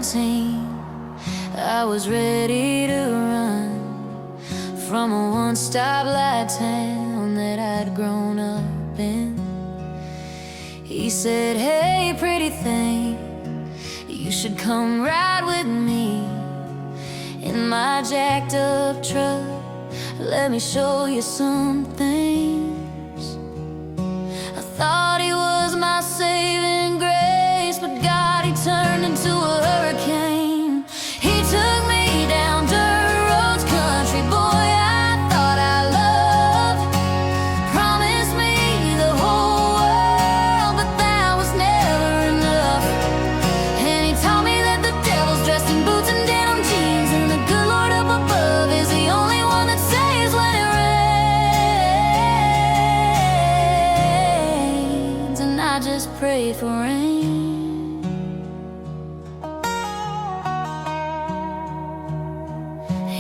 17, I was ready to run from a one-stop light town that I'd grown up in. He said, "Hey, pretty thing, you should come ride with me in my jacked up truck. Let me show you some things." I thought he was my saving grace, but God, he turned into a hurricane. He took me down dirt roads, country boy I thought I loved. Promised me the whole world, but that was never enough. And he taught me that the devil's dressed in boots and denim jeans, and the good Lord up above is the only one that saves when it rains. And I just prayed for rain.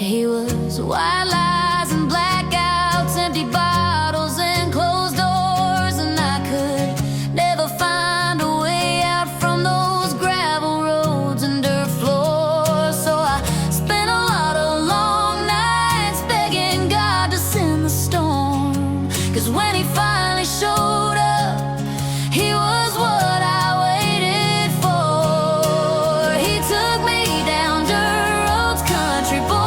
He was white lies and blackouts, empty bottles and closed doors, and I could never find a way out from those gravel roads and dirt floors. So I spent a lot of long nights begging God to send the storm, 'cause when he finally showed up, he was what I waited for. He took me down dirt roads, country boy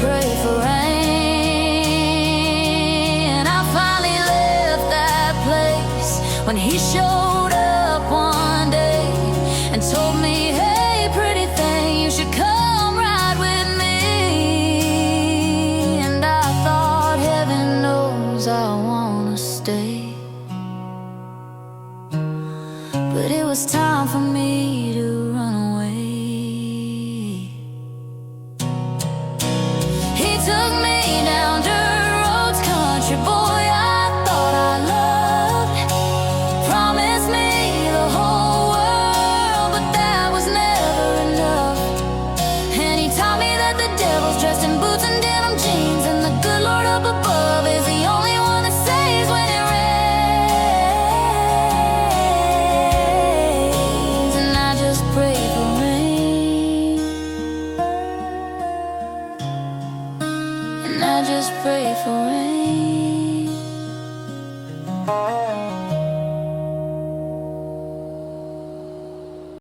pray for rain. I finally left that place when he showed up one day and told me, "Hey, pretty thing, you should come ride with me." And I thought, heaven knows I wanna stay, but it was time for me to run away. Took me down dirt roads, country boy I thought I loved. Promised me the whole world, but that was never enough. And he taught me that the devil's dressed in boots and denim jeans, and the good Lord up above is the only one that saves when it rains. And I just pray for rain. I just pray for rain.